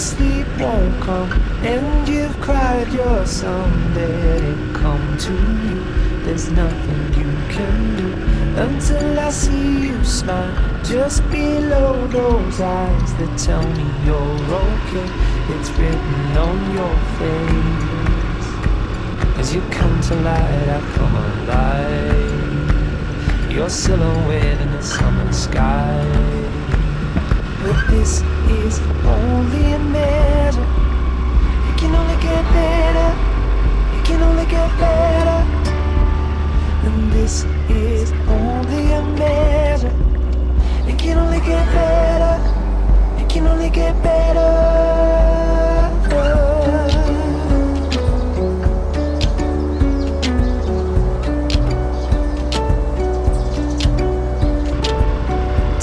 sleep won't come, and you've cried your song, let it come to you. There's nothing you can do until I see you smile just below those eyes that tell me you're okay. It's written on your face. As you come to light, I come alive, your silhouette in the summer sky. But this is only a measure. It can only get better. It can only get better. And this is only a measure. It can only get better. It can only get better.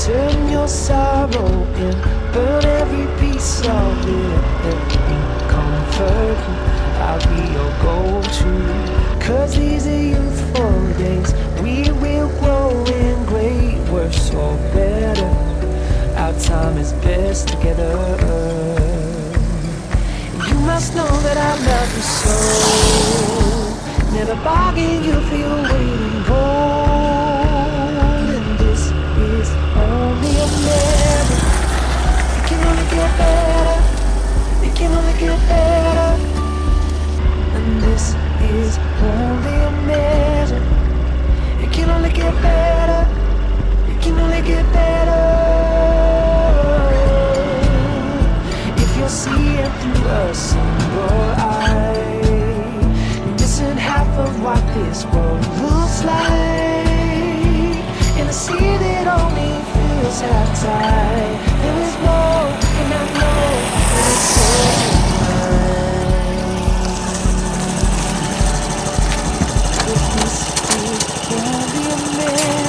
Turn your sorrow in, burn every piece of it. Let me comfort you, I'll be your go-to. 'Cause these are youthful days, we will grow in great, worse or better. Our time is best together. You must know that I love you so. Never bargain you for your weight in gold. And this is only a measure. It can only get better. It can only get better. And this is only a measure. It can only get better. It can only get better. If you're seeing through a single eye, you're missing half of what this world looks like. In a sea that only feels half tide, there is more, and I know that it's yours and mine. If this is only a man.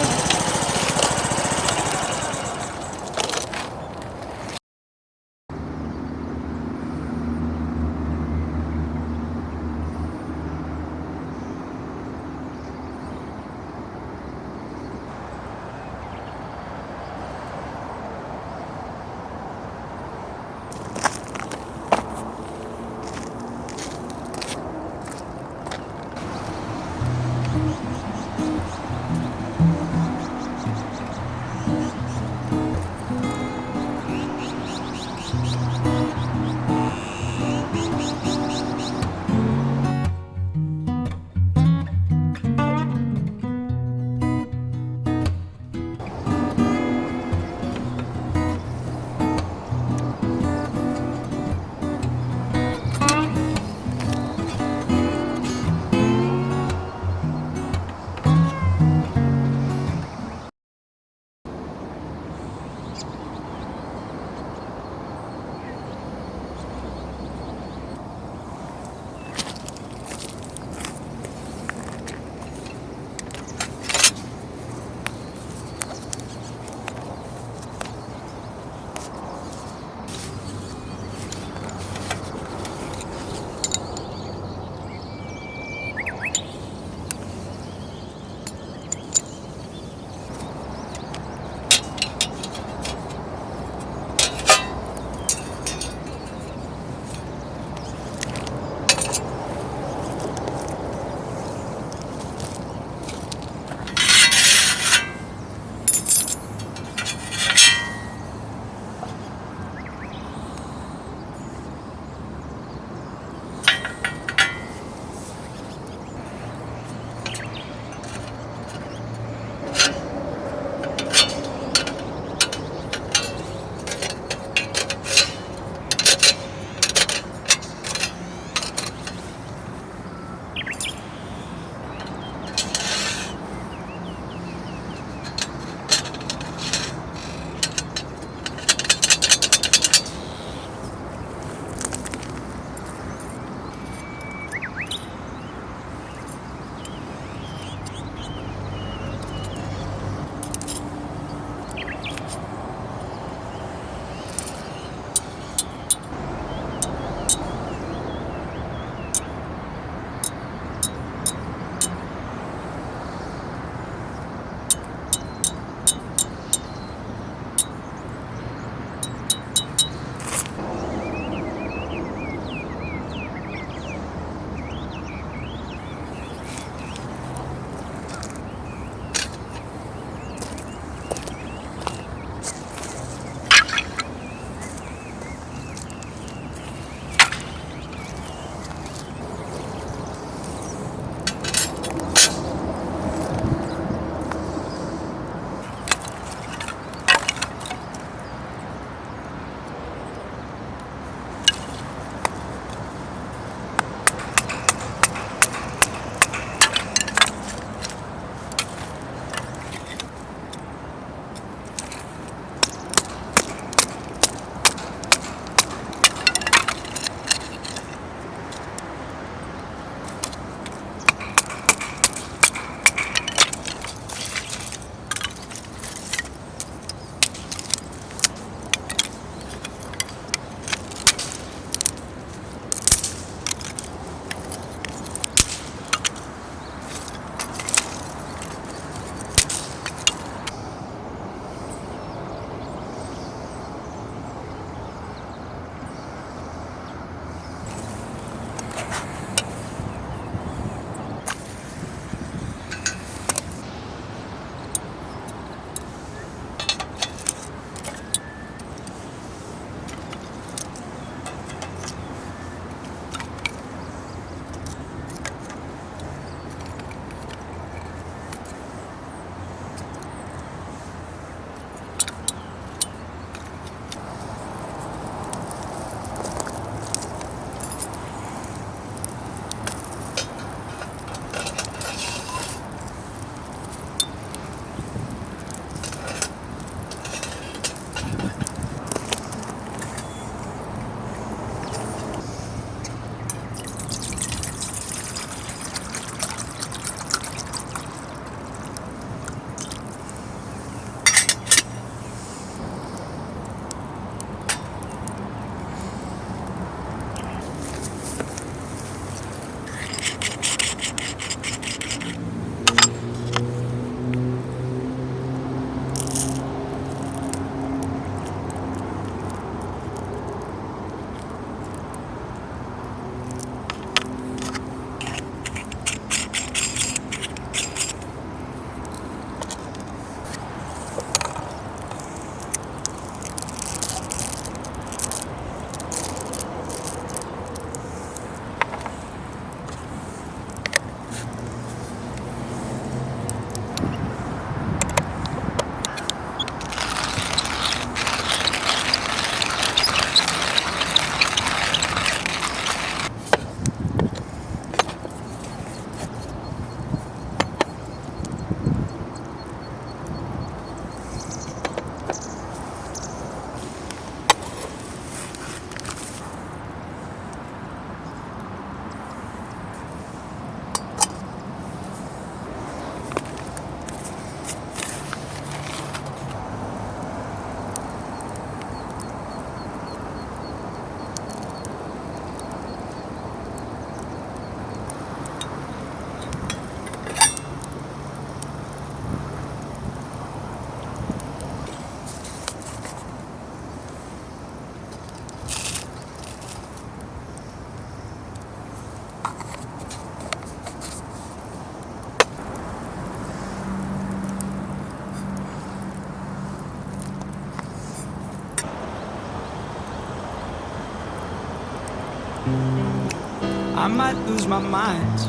I might lose my mind,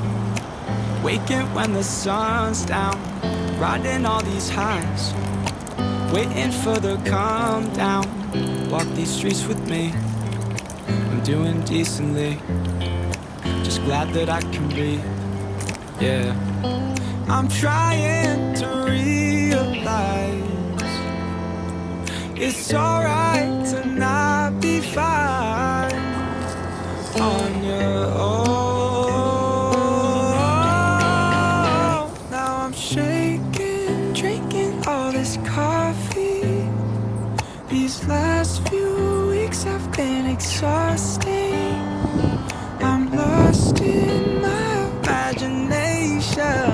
waking when the sun's down, riding all these highs, waiting for the calm down. Walk these streets with me, I'm doing decently, just glad that I can breathe. Yeah, I'm trying to realize it's alright to not be fine on your own. Now I'm shaking, drinking all this coffee. These last few weeks have been exhausting. I'm lost in my imagination,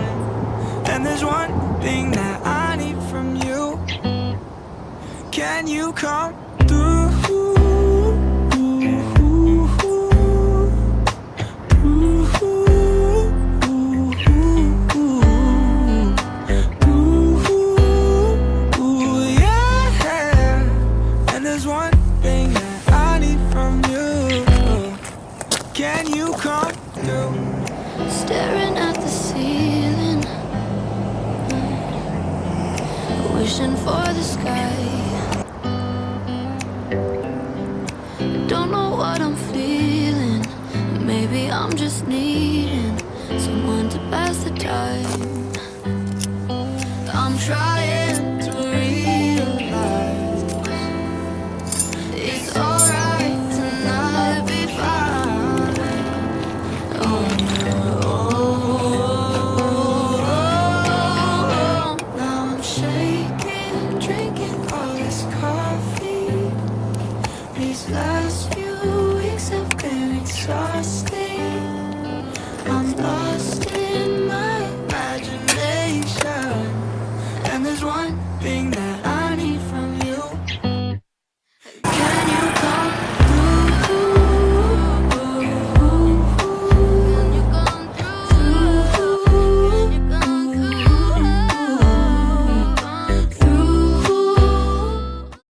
and there's one thing that I need from you. Can you come through? Can you come through? Staring at the ceiling, wishing for the sky. I don't know what I'm feeling. Maybe I'm just needing someone to pass the time.